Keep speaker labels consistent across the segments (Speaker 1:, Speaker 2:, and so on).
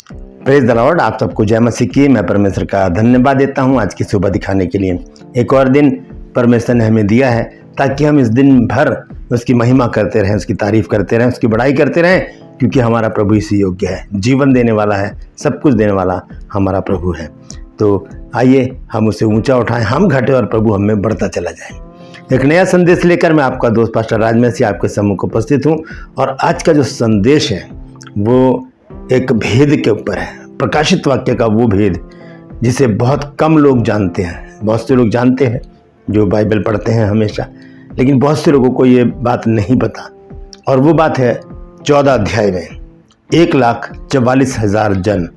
Speaker 1: Praise the Lord. आप सबको जय मसीह की। मैं परमेश्वर का धन्यवाद देता हूं आज की सुबह दिखाने के लिए। एक और दिन परमेश्वर ने हमें दिया है ताकि हम इस दिन भर उसकी महिमा करते रहें, उसकी तारीफ करते रहें, उसकी बड़ाई करते रहें, क्योंकि हमारा प्रभु इसी योग्य है, जीवन देने वाला है, सब कुछ देने वाला हमारा प्रभु है। तो आइए हम उसे ऊंचा उठाएं, हम घटे और प्रभु हमें बढ़ता चला जाए। एक नया संदेश लेकर मैं आपका दोस्त पास्टर राजमेसी आपके सम्मुख उपस्थित हूँ। और आज का जो संदेश है वो एक भेद के ऊपर है, प्रकाशित वाक्य का वो भेद जिसे बहुत कम लोग जानते हैं। बहुत से लोग जानते हैं जो बाइबल पढ़ते हैं हमेशा, लेकिन बहुत से लोगों को ये बात नहीं पता। और वो बात है 14 अध्याय में 1,44,000 जन,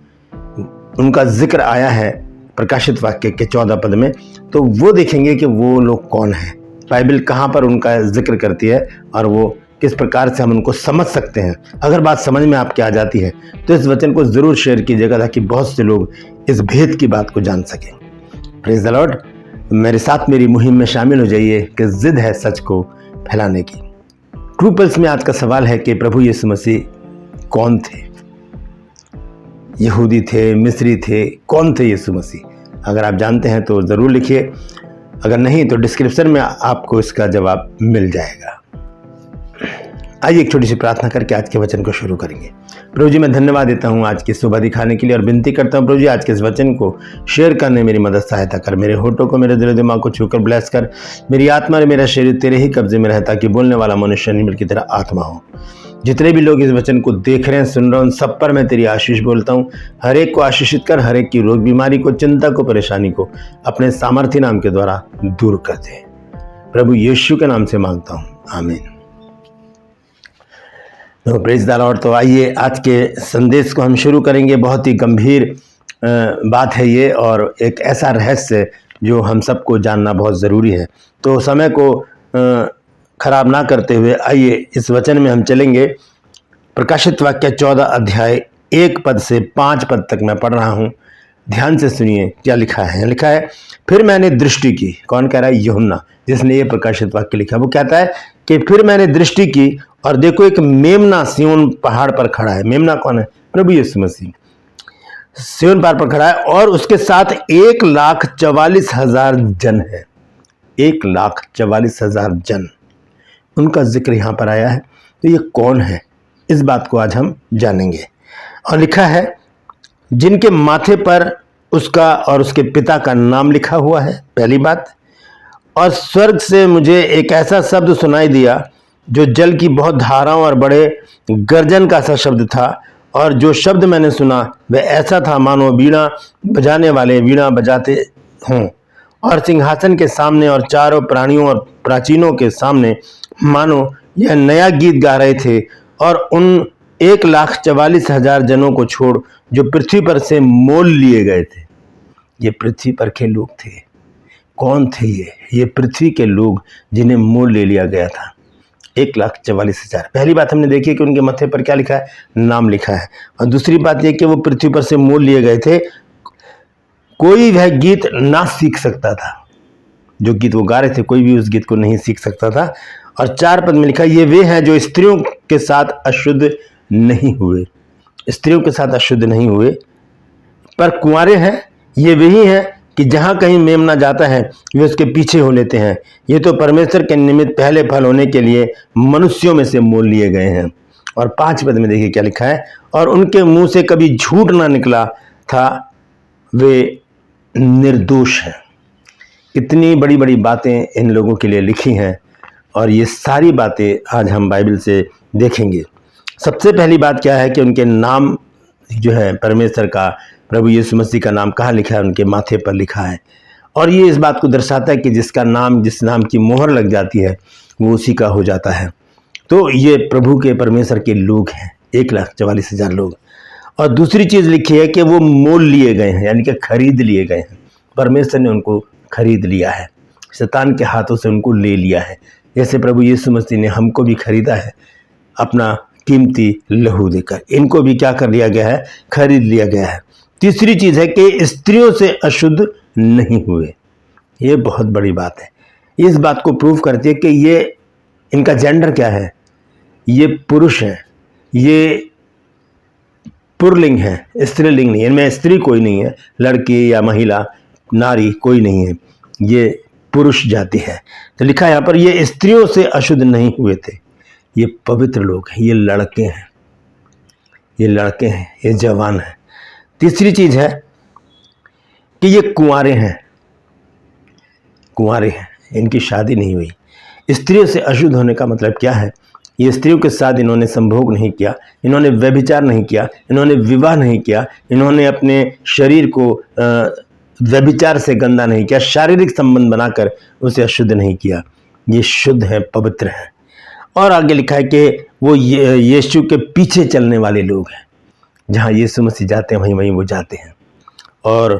Speaker 1: उनका जिक्र आया है प्रकाशित वाक्य के 14 पद में। तो वो देखेंगे कि वो लोग कौन हैं, बाइबल कहाँ पर उनका जिक्र करती है और वो किस प्रकार से हम उनको समझ सकते हैं। अगर बात समझ में आपके आ जाती है तो इस वचन को ज़रूर शेयर कीजिएगा ताकि बहुत से लोग इस भेद की बात को जान सकें। Praise the Lord. मेरे साथ मेरी मुहिम में शामिल हो जाइए कि जिद है सच को फैलाने की। ट्रू पल्स में आज का सवाल है कि प्रभु यीशु मसीह कौन थे? यहूदी थे, मिस्री थे, कौन थे यीशु मसीह? अगर आप जानते हैं तो ज़रूर लिखिए, अगर नहीं तो डिस्क्रिप्शन में आपको इसका जवाब मिल जाएगा। आइए एक छोटी सी प्रार्थना करके आज के वचन को शुरू करेंगे। प्रभु जी, मैं धन्यवाद देता हूँ आज की सुबह दिखाने के लिए और विनती करता हूँ प्रभु जी, आज के इस वचन को शेयर करने मेरी मदद सहायता कर। मेरे होठों को, मेरे दिल दिमाग को छूकर ब्लेस कर। मेरी आत्मा और मेरा शरीर तेरे ही कब्जे में रहता कि बोलने वाला मनुष्य नहीं बल्कि तेरा आत्मा हो। जितने भी लोग इस वचन को देख रहे हैं, सुन रहे हैं, उन सब पर मैं तेरी आशीष बोलता हूँ। हर एक को आशीषित कर, हर एक की रोग बीमारी को, चिंता को, परेशानी को अपने सामर्थ्य नाम के द्वारा दूर कर दे। प्रभु यीशु के नाम से मांगता हूँ, आमीन। तो प्रेज द लॉर्ड। तो आइए आज के संदेश को हम शुरू करेंगे। बहुत ही गंभीर बात है ये और एक ऐसा रहस्य जो हम सबको जानना बहुत ज़रूरी है। तो समय को खराब ना करते हुए आइए इस वचन में हम चलेंगे। प्रकाशित वाक्य 14 अध्याय 1 पद से 5 पद तक मैं पढ़ रहा हूँ। ध्यान से सुनिए क्या लिखा है। लिखा है, फिर मैंने दृष्टि की। कौन कह रहा है? यूहन्ना, जिसने ये प्रकाशित वाक्य लिखा। वो कहता है कि फिर मैंने दृष्टि की और देखो एक मेमना सिय्योन पहाड़ पर खड़ा है। मेमना कौन है? प्रभु यीशु मसीह सिय्योन पहाड़ पर खड़ा है और उसके साथ 1,44,000 जन है। 1,44,000 जन, उनका जिक्र यहाँ पर आया है। तो ये कौन है, इस बात को आज हम जानेंगे। और लिखा है, जिनके माथे पर उसका और उसके पिता का नाम लिखा हुआ है। पहली बात। और स्वर्ग से मुझे एक ऐसा शब्द सुनाई दिया जो जल की बहुत धाराओं और बड़े गर्जन का सा शब्द था। और जो शब्द मैंने सुना वह ऐसा था मानो वीणा बजाने वाले वीणा बजाते हों। और सिंहासन के सामने और चारों प्राणियों और प्राचीनों के सामने मानो यह नया गीत गा रहे थे। और उन 1,44,000 जनों को छोड़ जो पृथ्वी पर से मोल लिए गए थे। ये पृथ्वी पर के लोग थे। कौन थे ये पृथ्वी के लोग जिन्हें मोल ले लिया गया था। 1,44,000। पहली बात हमने देखी कि उनके माथे पर क्या लिखा है? नाम लिखा है। और दूसरी बात यह कि वो पृथ्वी पर से मोल लिए गए थे। कोई वह गीत ना सीख सकता था, जो गीत वो गा रहे थे कोई भी उस गीत को नहीं सीख सकता था। और 4 पद में लिखा, ये वे हैं जो स्त्रियों के साथ अशुद्ध नहीं हुए। स्त्रियों के साथ अशुद्ध नहीं हुए पर कुंवारे हैं। ये वही हैं कि जहाँ कहीं मेमना जाता है वे उसके पीछे हो लेते हैं। ये तो परमेश्वर के निमित्त पहले फल होने के लिए मनुष्यों में से मोल लिए गए हैं। और 5 पद में देखिए क्या लिखा है, और उनके मुंह से कभी झूठ ना निकला था, वे निर्दोष हैं। कितनी बड़ी बड़ी बातें इन लोगों के लिए लिखी हैं और ये सारी बातें आज हम बाइबल से देखेंगे। सबसे पहली बात क्या है कि उनके नाम जो है परमेश्वर का, प्रभु यीशु मसीह का नाम कहाँ लिखा है? उनके माथे पर लिखा है। और ये इस बात को दर्शाता है कि जिसका नाम, जिस नाम की मोहर लग जाती है वो उसी का हो जाता है। तो ये प्रभु के, परमेश्वर के लोग हैं, 1,44,000 लोग। और दूसरी चीज़ लिखी है कि वो मोल लिए गए हैं, यानी कि खरीद लिए गए हैं। परमेश्वर ने उनको खरीद लिया है, शैतान के हाथों से उनको ले लिया है। जैसे प्रभु यीशु मसीह ने हमको भी खरीदा है अपना कीमती लहू देकर। इनको भी क्या कर लिया गया है? खरीद लिया गया है। तीसरी चीज़ है कि स्त्रियों से अशुद्ध नहीं हुए। ये बहुत बड़ी बात है। इस बात को प्रूव करती है कि ये इनका जेंडर क्या है? ये पुरुष हैं, ये पुरलिंग है, स्त्रीलिंग नहीं है, इनमें स्त्री कोई नहीं है, लड़की या महिला नारी कोई नहीं है, ये पुरुष जाति है। तो लिखा है यहाँ पर ये स्त्रियों से अशुद्ध नहीं हुए थे, ये पवित्र लोग हैं, ये लड़के हैं, ये लड़के हैं, ये जवान हैं। तीसरी चीज है कि ये कुंवारे हैं, कुंवारे हैं, इनकी शादी नहीं हुई। स्त्रियों से अशुद्ध होने का मतलब क्या है? ये स्त्रियों के साथ इन्होंने संभोग नहीं किया, इन्होंने व्यभिचार नहीं किया, इन्होंने विवाह नहीं किया, इन्होंने अपने शरीर को व्यभिचार से गंदा नहीं किया, शारीरिक संबंध बनाकर उसे अशुद्ध नहीं किया। ये शुद्ध है, पवित्र है। और आगे लिखा है कि वो यीशु के पीछे चलने वाले लोग हैं, जहाँ यीशु मसीह जाते हैं वहीं वहीं वो जाते हैं। और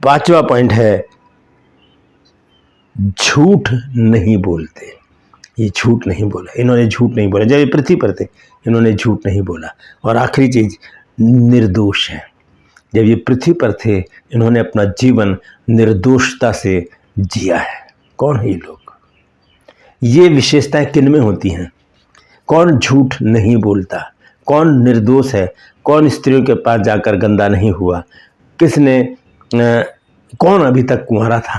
Speaker 1: पांचवा पॉइंट है झूठ नहीं बोलते, ये झूठ नहीं बोला, इन्होंने झूठ नहीं बोला, जब ये पृथ्वी पर थे इन्होंने झूठ नहीं बोला। और आखिरी चीज निर्दोष है, जब ये पृथ्वी पर थे इन्होंने अपना जीवन निर्दोषता से जिया है। कौन है ये लोग? ये विशेषताएं किन में होती हैं? कौन झूठ नहीं बोलता, कौन निर्दोष है, कौन स्त्रियों के पास जाकर गंदा नहीं हुआ, किसने कौन अभी तक कुंवारा था,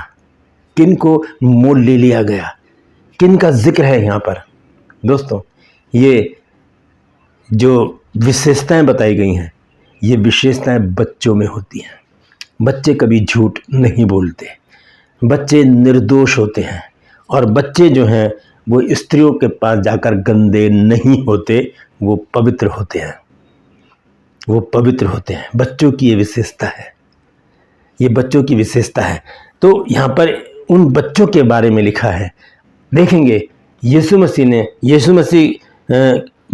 Speaker 1: किन को मोल ले लिया गया, किन का जिक्र है यहाँ पर? दोस्तों, ये जो विशेषताएं बताई गई हैं ये विशेषताएं बच्चों में होती हैं। बच्चे कभी झूठ नहीं बोलते, बच्चे निर्दोष होते हैं, और बच्चे जो हैं वो स्त्रियों के पास जाकर गंदे नहीं होते, वो पवित्र होते हैं, वो पवित्र होते हैं। बच्चों की ये विशेषता है, ये बच्चों की विशेषता है। तो यहाँ पर उन बच्चों के बारे में लिखा है। देखेंगे यीशु मसीह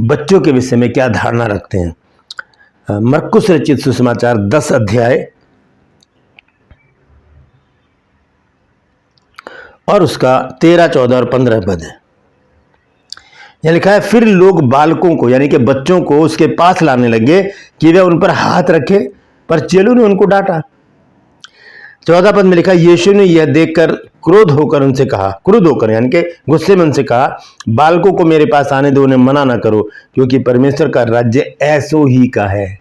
Speaker 1: बच्चों के विषय में क्या धारणा रखते हैं। मरकुस रचित सुसमाचार 10 अध्याय और उसका 13, 14 और 15 पद है। यह लिखा है, फिर लोग बालकों को यानी कि बच्चों को उसके पास लाने लगे कि वे उन पर हाथ रखे, पर चेलों ने उनको डांटा। 14 पद में लिखा, यीशु ने यह देखकर क्रोध होकर यानी कि गुस्से में उनसे कहा, बालकों को मेरे पास आने दो, उन्हें मना ना करो, क्योंकि परमेश्वर का राज्य ऐसो ही का है,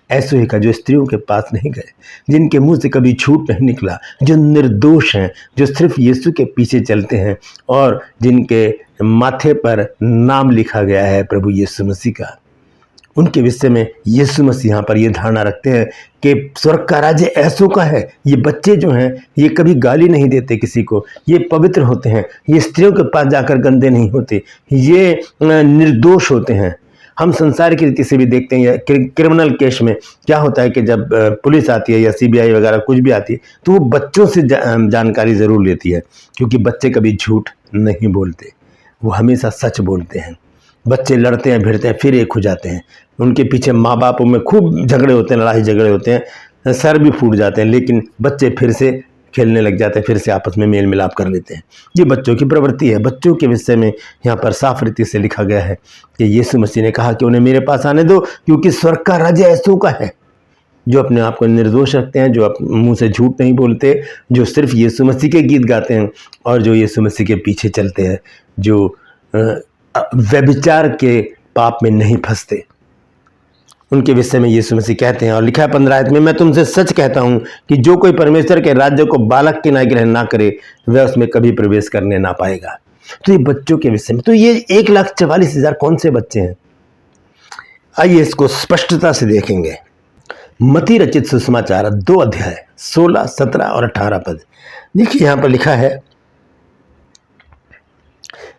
Speaker 1: ऐसो ही का जो स्त्रियों के पास नहीं गए, जिनके मुंह से कभी झूठ नहीं निकला, जो निर्दोष हैं, जो सिर्फ यीशु के पीछे चलते हैं और जिनके माथे पर नाम लिखा गया है प्रभु यीशु मसीह का। उनके विषय में यीशु मसीह यहाँ पर ये धारणा रखते हैं कि स्वर्ग का राज्य ऐसों का है। ये बच्चे जो हैं ये कभी गाली नहीं देते किसी को, ये पवित्र होते हैं, ये स्त्रियों के पास जाकर गंदे नहीं होते, ये निर्दोष होते हैं। हम संसार की रीति से भी देखते हैं, क्रिमिनल केस में क्या होता है कि जब पुलिस आती है या सीबीआई वगैरह कुछ भी आती है तो वो बच्चों से जानकारी ज़रूर लेती है, क्योंकि बच्चे कभी झूठ नहीं बोलते, वो हमेशा सच बोलते हैं। बच्चे लड़ते हैं, भिड़ते हैं, फिर एक हो जाते हैं, उनके पीछे माँ बापों में खूब झगड़े होते हैं, लड़ाई झगड़े होते हैं, सर भी फूट जाते हैं, लेकिन बच्चे फिर से खेलने लग जाते हैं, फिर से आपस में मेल मिलाप कर लेते हैं। ये बच्चों की प्रवृत्ति है। बच्चों के विषय में यहाँ पर साफ रीति से लिखा गया है कि यीशु मसीह ने कहा कि उन्हें मेरे पास आने दो, क्योंकि स्वर्ग का राज्य ऐसों का है जो अपने आप को निर्दोष रखते हैं, जो मुंह से झूठ नहीं बोलते, जो सिर्फ यीशु मसीह के गीत गाते हैं और जो यीशु मसीह के पीछे चलते हैं, जो व्यभिचार के पाप में नहीं फंसते। उनके विषय में यीशु मसीह कहते हैं, और लिखा है 15 आयत में, मैं तुमसे सच कहता हूं कि जो कोई परमेश्वर के राज्य को बालक के न्याय ग्रहण ना करे वह उसमें कभी प्रवेश करने ना पाएगा। तो ये बच्चों के विषय में, तो ये 1,44,000 कौन से बच्चे हैं? आइए इसको स्पष्टता से देखेंगे। मत्ती रचित सुसमाचार 2 अध्याय 16, 17 और 18 पद। देखिए यहाँ पर लिखा है,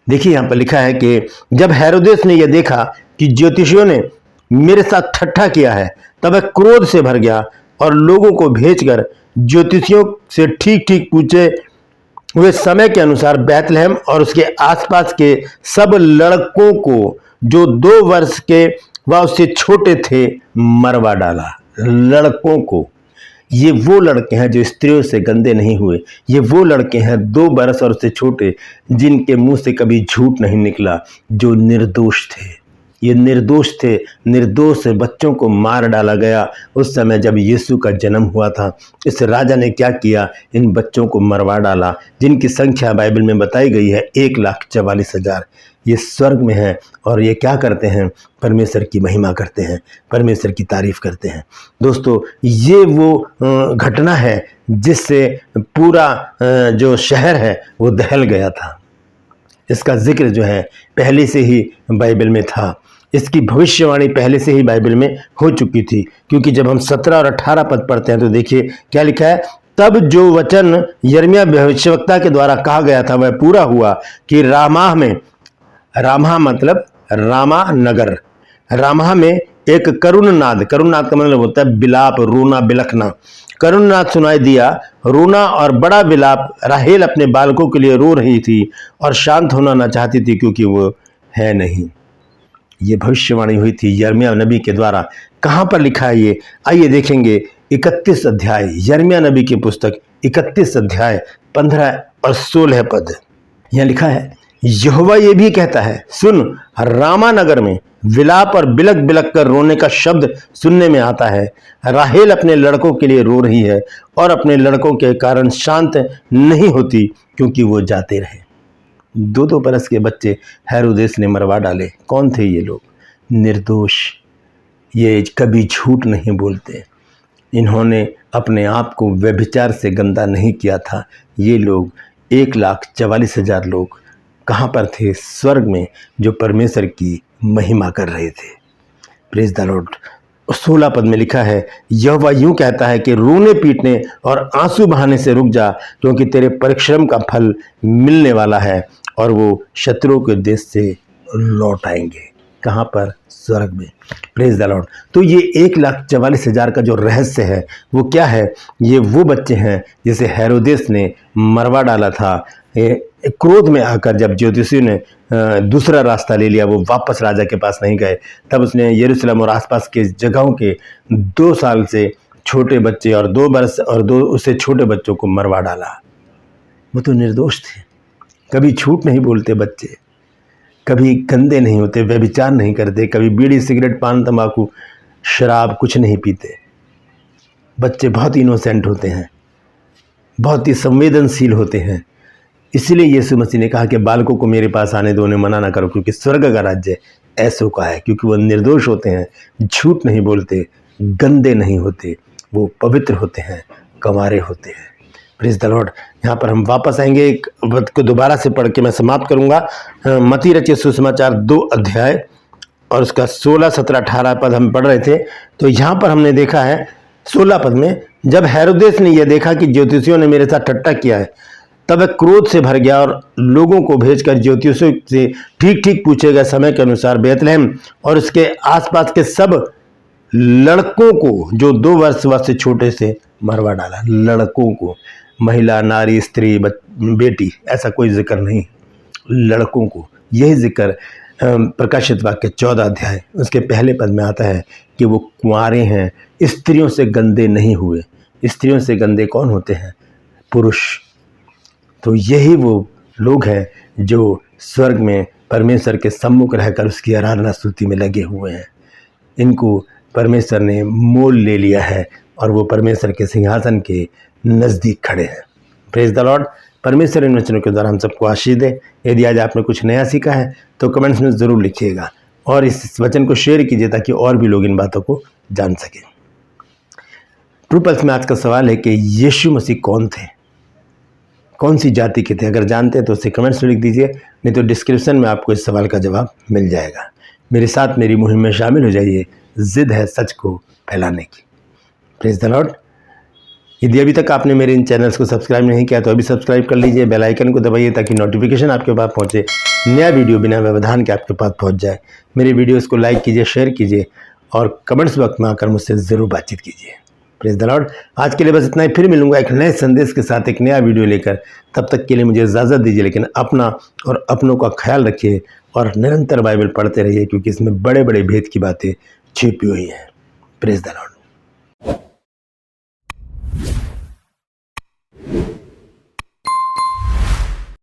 Speaker 1: देखिए यहाँ पर लिखा है कि जब हेरोदेस ने यह देखा कि ज्योतिषियों ने मेरे साथ ठट्ठा किया है, तब वह क्रोध से भर गया और लोगों को भेजकर ज्योतिषियों से ठीक ठीक पूछे हुए समय के अनुसार बैतलहम और उसके आसपास के सब लड़कों को जो 2 वर्ष के व उससे छोटे थे मरवा डाला। लड़कों को, ये वो लड़के हैं जो स्त्रियों से गंदे नहीं हुए, ये वो लड़के हैं 2 वर्ष और उससे छोटे, जिनके मुंह से कभी झूठ नहीं निकला, जो निर्दोष थे। ये निर्दोष थे, निर्दोष बच्चों को मार डाला गया। उस समय जब यीशु का जन्म हुआ था, इस राजा ने क्या किया, इन बच्चों को मरवा डाला, जिनकी संख्या बाइबल में बताई गई है 1,44,000। ये स्वर्ग में है और ये क्या करते हैं, परमेश्वर की महिमा करते हैं, परमेश्वर की तारीफ करते हैं। दोस्तों, ये वो घटना है जिससे पूरा जो शहर है वो दहल गया था। इसका जिक्र जो है पहले से ही बाइबल में था, इसकी भविष्यवाणी पहले से ही बाइबल में हो चुकी थी, क्योंकि जब हम 17 और 18 पद पढ़ते हैं तो देखिए क्या लिखा है, तब जो वचन यिर्मयाह भविष्यवक्ता के द्वारा कहा गया था वह पूरा हुआ कि रामाह में, रामाह मतलब रामा नगर, रामाह में एक करुणनाद, करुणनाद का मतलब होता है बिलाप, रोना, बिलखना, करुणनाद सुनाई दिया, रोना और बड़ा विलाप। राहेल अपने बालकों के लिए रो रही थी और शांत होना न चाहती थी क्योंकि वो है नहीं। ये भविष्यवाणी हुई थी यिर्मयाह नबी के द्वारा। कहाँ पर लिखा है ये, आइए देखेंगे। 31 अध्याय यिर्मयाह नबी की पुस्तक, 31 अध्याय 15 और 16 पद। यहाँ लिखा है, यहोवा ये भी कहता है, सुन, रामा नगर में विलाप और बिलक बिलक कर रोने का शब्द सुनने में आता है। राहेल अपने लड़कों के लिए रो रही है और अपने लड़कों के कारण शांत नहीं होती क्योंकि वो जाते रहे। 2-2 बरस के बच्चे हेरोदेस ने मरवा डाले। कौन थे ये लोग? निर्दोष। ये कभी झूठ नहीं बोलते, इन्होंने अपने आप को व्यभिचार से गंदा नहीं किया था। ये लोग 1,44,000 लोग कहाँ पर थे? स्वर्ग में, जो परमेश्वर की महिमा कर रहे थे। Praise the Lord. 16 पद में लिखा है, यहोवा यूं कहता है कि रोने पीटने और आंसू बहाने से रुक जा, क्योंकि तेरे परिश्रम का फल मिलने वाला है और वो शत्रुओं के देश से लौट आएंगे। कहाँ पर? स्वर्ग में। Praise the Lord. तो ये 1,44,000 का जो रहस्य है वो क्या है? ये वो बच्चे हैं जिसे हेरोदेस ने मरवा डाला था। क्रोध में आकर जब ज्योतिषियों ने दूसरा रास्ता ले लिया, वो वापस राजा के पास नहीं गए, तब उसने यरूशलेम और आसपास के जगहों के 2 साल से छोटे बच्चे और 2 वर्ष और 2 उससे छोटे बच्चों को मरवा डाला। वो तो निर्दोष थे, कभी झूठ नहीं बोलते बच्चे, कभी गंदे नहीं होते, व्यभिचार नहीं करते, कभी बीड़ी सिगरेट पान तंबाकू शराब कुछ नहीं पीते। बच्चे बहुत इनोसेंट होते हैं, बहुत ही संवेदनशील होते हैं। इसलिए यीशु मसीह ने कहा कि बालकों को मेरे पास आने दो, उन्हें मना ना करो, क्योंकि स्वर्ग का राज्य ऐसों का है। क्योंकि वो निर्दोष होते हैं, झूठ नहीं बोलते, गंदे नहीं होते, वो पवित्र होते हैं, कंवारे होते हैं। Praise the Lord. यहाँ पर हम वापस आएंगे, एक पद को दोबारा से पढ़ के मैं समाप्त करूँगा। मत्ती रचित सुसमाचार 2 अध्याय और उसका 16, 17, 18 पद हम पढ़ रहे थे। तो यहाँ पर हमने देखा है 16 पद में, जब हेरोदेस ने यह देखा कि ज्योतिषियों ने मेरे साथ ठट्टा किया है, तब वह क्रोध से भर गया और लोगों को भेजकर ज्योतिषियों से ठीक ठीक पूछे गए समय के अनुसार बेतलहम और उसके आसपास के सब लड़कों को जो 2 वर्ष से छोटे से मरवा डाला। लड़कों को, महिला, नारी, स्त्री, बेटी, ऐसा कोई जिक्र नहीं, लड़कों को। यही जिक्र प्रकाशित वाक्य 14 अध्याय उसके पहले पद में आता है कि वो कुंवारे हैं, स्त्रियों से गंदे नहीं हुए। स्त्रियों से गंदे कौन होते हैं? पुरुष। तो यही वो लोग हैं जो स्वर्ग में परमेश्वर के सम्मुख रहकर उसकी आराधना स्तुति में लगे हुए हैं। इनको परमेश्वर ने मोल ले लिया है और वो परमेश्वर के सिंहासन के नज़दीक खड़े हैं। Praise the Lord. परमेश्वर इन वचनों के द्वारा हम सबको आशीष दे। यदि आज आपने कुछ नया सीखा है तो कमेंट्स में ज़रूर लिखिएगा और इस वचन को शेयर कीजिए ताकि और भी लोग इन बातों को जान सकें। ट्रू पल्स में आज का सवाल है कि यीशु मसीह कौन थे, कौन सी जाति के थे? अगर जानते हैं तो उसे कमेंट्स में लिख दीजिए, नहीं तो डिस्क्रिप्शन में आपको इस सवाल का जवाब मिल जाएगा। मेरे साथ मेरी मुहिम में शामिल हो जाइए, जिद है सच को फैलाने की। Praise the Lord. यदि अभी तक आपने मेरे इन चैनल्स को सब्सक्राइब नहीं किया तो अभी सब्सक्राइब कर लीजिए, बेल आइकन को दबाइए ताकि नोटिफिकेशन आपके पास पहुंचे, नया वीडियो बिना व्यवधान के आपके पास पहुंच जाए। मेरे वीडियोस को लाइक कीजिए, शेयर कीजिए और कमेंट्स वक्त में आकर मुझसे ज़रूर बातचीत कीजिए। Praise the Lord. आज के लिए बस इतना ही, फिर मिलूंगा एक नए संदेश के साथ, एक नया वीडियो लेकर। तब तक के लिए मुझे इजाज़त दीजिए, लेकिन अपना और अपनों का ख्याल रखिए और निरंतर बाइबल पढ़ते रहिए, क्योंकि इसमें बड़े बड़े भेद की बातें छिपी हुई हैं। Praise the Lord.